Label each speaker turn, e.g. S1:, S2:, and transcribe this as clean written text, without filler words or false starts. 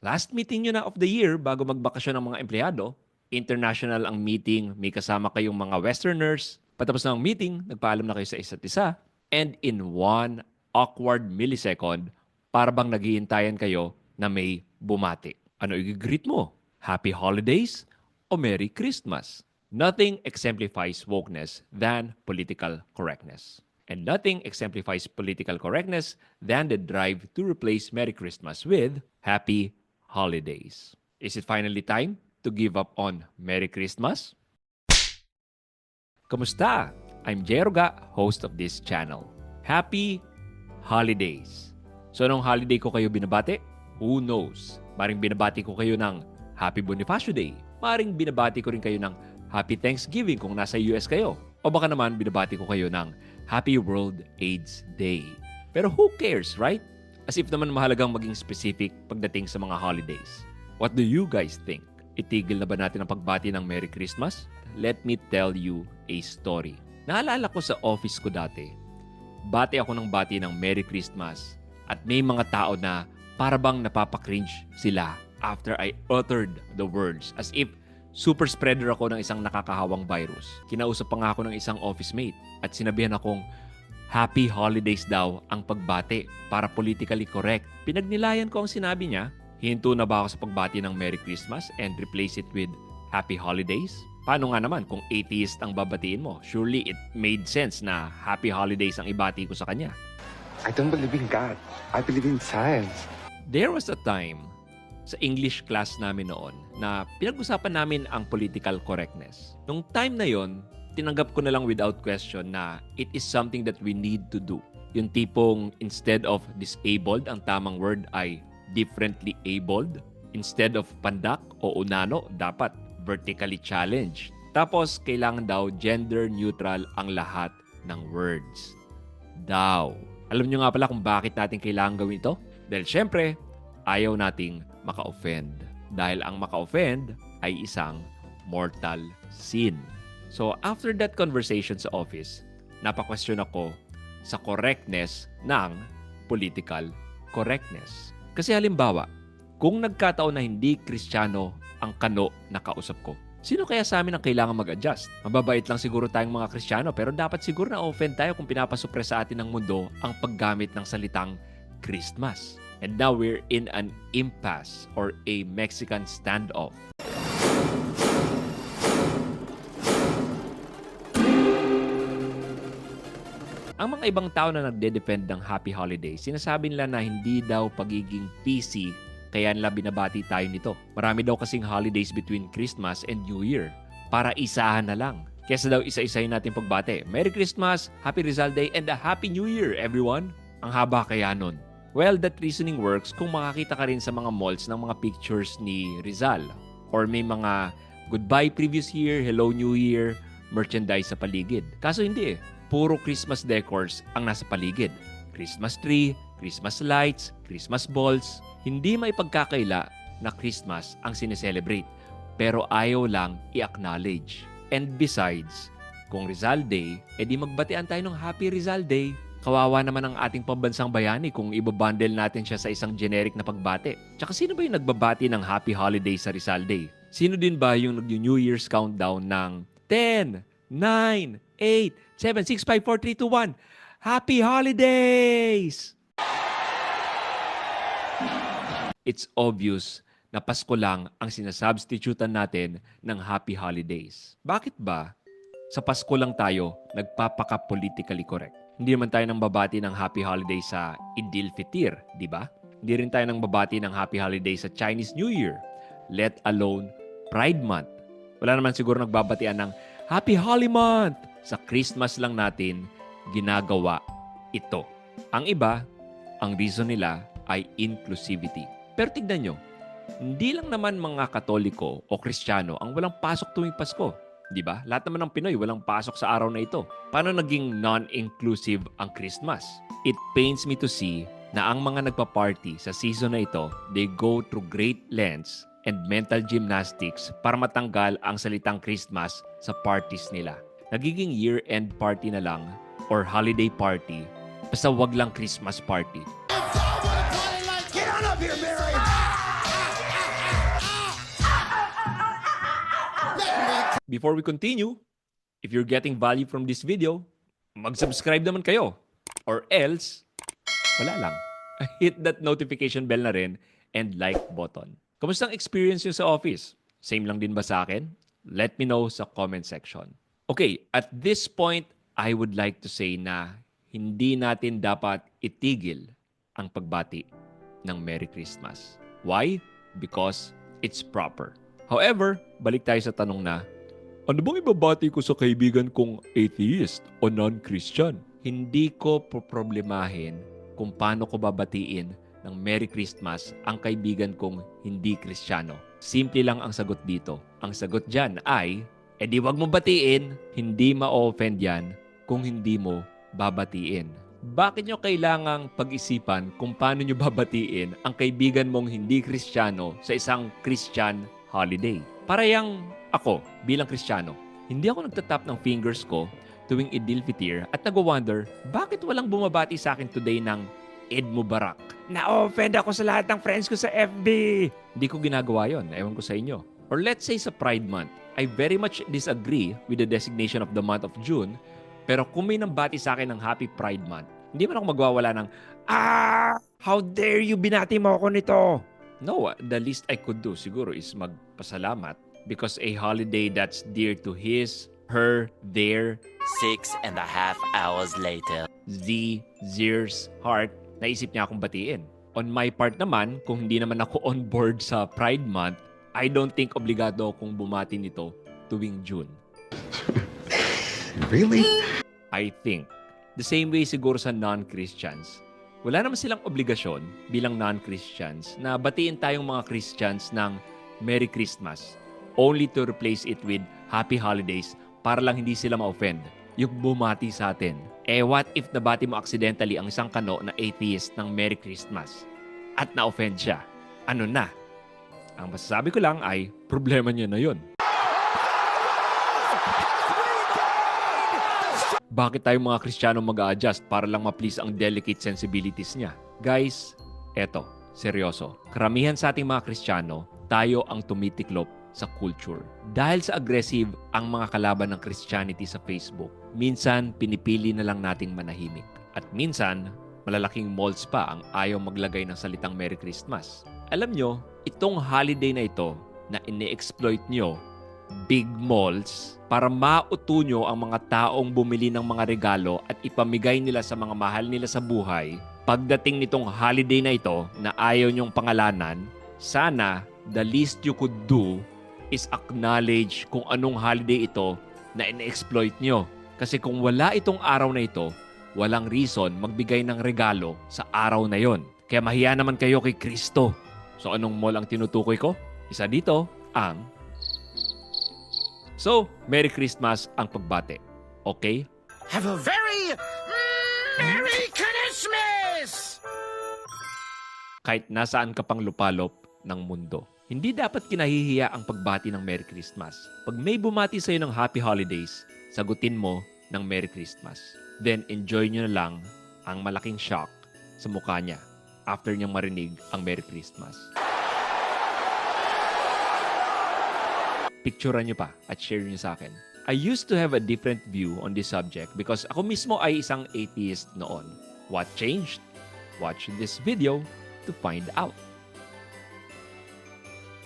S1: Last meeting nyo na of the year bago magbakasyon ng mga empleyado. International ang meeting, may kasama kayong mga Westerners. Patapos na ang meeting, nagpaalam na kayo sa isa't isa. And in one awkward millisecond, para bang naghihintayan kayo na may bumati. Ano i-greet mo? Happy Holidays o Merry Christmas? Nothing exemplifies wokeness than political correctness. And nothing exemplifies political correctness than the drive to replace Merry Christmas with Happy Holidays. Is it finally time to give up on Merry Christmas? Kamusta? I'm Jeroga, host of this channel. Happy Holidays. So, anong holiday ko kayo binabati? Who knows? Maring binabati ko kayo ng Happy Bonifacio Day. Maring binabati ko rin kayo ng Happy Thanksgiving kung nasa US kayo. O baka naman binabati ko kayo ng Happy World AIDS Day. Pero who cares, right? As if naman mahalagang maging specific pagdating sa mga holidays. What do you guys think? Itigil na ba natin ang pagbati ng Merry Christmas? Let me tell you a story. Naalala ko sa office ko dati, bati ako ng bati ng Merry Christmas at may mga tao na para bang napapakringe sila after I uttered the words as if super spreader ako ng isang nakakahawang virus. Kinausap pa nga ako ng isang office mate at sinabihan akong Happy Holidays daw ang pagbati para politically correct. Pinagnilayan ko ang sinabi niya. Hinto na ba ako sa pagbati ng Merry Christmas and replace it with Happy Holidays? Paano nga naman kung atheist ang babatiin mo? Surely it made sense na Happy Holidays ang ibati ko sa kanya.
S2: I don't believe in God. I believe in science.
S1: There was a time sa English class namin noon na pinag-usapan namin ang political correctness. Nung time na yon, tinanggap ko na lang without question na it is something that we need to do. Yung tipong instead of disabled, ang tamang word ay differently abled. Instead of pandak o unano, dapat vertically challenged. Tapos, kailangan daw gender neutral ang lahat ng words. Daw. Alam nyo nga pala kung bakit natin kailangan gawin ito? Dahil syempre, ayaw nating maka-offend. Dahil ang maka-offend ay isang mortal sin. So, after that conversation sa office, napaka-question ako sa correctness ng political correctness. Kasi halimbawa, kung nagkataon na hindi Kristiyano ang kano na kausap ko, sino kaya sa amin ang kailangan mag-adjust? Mababait lang siguro tayong mga Kristiyano pero dapat siguro na-offend tayo kung pinapasupres sa atin ng mundo ang paggamit ng salitang Christmas. And now we're in an impasse or a Mexican standoff. Ang mga ibang tao na nagde-defend ng Happy Holidays, sinasabi nila na hindi daw pagiging PC kaya nila binabati tayo nito. Marami daw kasing holidays between Christmas and New Year. Para isahan na lang. Kesa daw isa-isahin natin pagbati. Merry Christmas, Happy Rizal Day, and a Happy New Year, everyone! Ang haba kaya nun. Well, that reasoning works kung makakita ka rin sa mga malls ng mga pictures ni Rizal. Or may mga Goodbye Previous Year, Hello New Year, merchandise sa paligid. Kaso hindi eh. Puro Christmas decors ang nasa paligid. Christmas tree, Christmas lights, Christmas balls. Hindi may pagkakaila na Christmas ang sineselebrate. Pero ayaw lang i-acknowledge. And besides, kung Rizal Day, edi magbatian tayo ng Happy Rizal Day. Kawawa naman ang ating pambansang bayani kung ibabundle natin siya sa isang generic na pagbati. Tsaka sino ba yung nagbabati ng Happy Holiday sa Rizal Day? Sino din ba yung nag-New Year's countdown ng 10, 9, 8, 7, 6, 5, 4, 3, 2, 1. Happy Holidays! It's obvious na Pasko lang ang sinasubstitutan natin ng Happy Holidays. Bakit ba sa Pasko lang tayo nagpapaka-politically correct? Hindi naman tayo nang babati ng Happy Holiday sa Idil Fitir, di ba? Hindi rin tayo nang babati ng Happy Holiday sa Chinese New Year, let alone Pride Month. Wala naman siguro nagbabatian ng Happy Holy Month! Sa Christmas lang natin ginagawa ito. Ang iba, ang reason nila ay inclusivity. Pero tignan nyo, hindi lang naman mga Katoliko o Kristiyano ang walang pasok tuwing Pasko. Di ba? Lahat naman ng Pinoy walang pasok sa araw na ito. Paano naging non-inclusive ang Christmas? It pains me to see na ang mga nagpa-party sa season na ito, they go through great lengths and mental gymnastics para matanggal ang salitang Christmas sa parties nila. Nagiging year-end party na lang or holiday party, basta wag lang Christmas party.
S3: Get on up here, Mary!
S1: before we continue, if you're getting value from this video, mag-subscribe naman kayo. Or else, wala lang. Hit that notification bell na rin and like button. Kamusta ang experience nyo sa office? Same lang din ba sa akin? Let me know sa comment section. Okay, at this point, I would like to say na hindi natin dapat itigil ang pagbati ng Merry Christmas. Why? Because it's proper. However, balik tayo sa tanong na, ano bang ibabati ko sa kaibigan kong atheist o non-Christian? Hindi ko poproblemahin kung paano ko babatiin ng Merry Christmas ang kaibigan kong hindi Kristiyano. Simple lang ang sagot dito. Ang sagot dyan ay, edi wag mo batiin, hindi ma-offend yan kung hindi mo babatiin. Bakit nyo kailangang pag-isipan kung paano nyo babatiin ang kaibigan mong hindi Kristiyano sa isang Christian holiday? Para yang ako, bilang Kristiyano, hindi ako nagtatap ng fingers ko tuwing Idil Fitr at nag-wonder, bakit walang bumabati sa akin today ng Eid Mubarak? Na-offend ako sa lahat ng friends ko sa FB. Hindi ko ginagawa yon. Ewan ko sa inyo. Or let's say sa Pride Month, I very much disagree with the designation of the month of June. Pero kung may nambati sa akin ng Happy Pride Month, hindi man ako magwawala ng, how dare you, binati mo ako nito. No, the least I could do siguro is magpasalamat because a holiday that's dear to his, her, their,
S3: 6.5 hours later.
S1: Zer's heart, naisip niya akong batiin. On my part naman, kung hindi naman ako on board sa Pride Month, I don't think obligado akong bumati nito tuwing June.
S2: Really?
S1: I think. The same way siguro sa non-Christians. Wala naman silang obligasyon bilang non-Christians na batiin tayong mga Christians ng Merry Christmas only to replace it with Happy Holidays para lang hindi sila ma-offend. Yung bumati sa atin. What if nabati mo accidentally ang isang kano na atheist ng Merry Christmas at na-offend siya? Ano na? Ang masasabi ko lang ay problema niya na yun. Bakit tayo mga Kristiyano mag-a-adjust para lang ma-please ang delicate sensibilities niya? Guys, eto, seryoso. Karamihan sa ating mga Kristiyano, tayo ang tumitiklop sa culture. Dahil sa aggressive ang mga kalaban ng Christianity sa Facebook, minsan pinipili na lang nating manahimik. At minsan, malalaking malls pa ang ayaw maglagay ng salitang Merry Christmas. Alam nyo, itong holiday na ito na ini-exploit nyo, big malls, para mauto nyo ang mga taong bumili ng mga regalo at ipamigay nila sa mga mahal nila sa buhay, pagdating nitong holiday na ito na ayaw nyong pangalanan, sana the least you could do is acknowledge kung anong holiday ito na in-exploit nyo. Kasi kung wala itong araw na ito, walang reason magbigay ng regalo sa araw na yon. Kaya mahiya naman kayo kay Kristo. So anong mall ang tinutukoy ko? Isa dito ang... So, Merry Christmas ang pagbate. Okay?
S3: Have a very Merry Christmas!
S1: Kahit nasaan ka pang lupalop ng mundo. Hindi dapat kinahihiya ang pagbati ng Merry Christmas. Pag may bumati sa'yo ng Happy Holidays, sagutin mo ng Merry Christmas. Then enjoy nyo na lang ang malaking shock sa mukha niya after niyang marinig ang Merry Christmas. Picturean nyo pa at share nyo sa akin. I used to have a different view on this subject because ako mismo ay isang atheist noon. What changed? Watch this video to find out.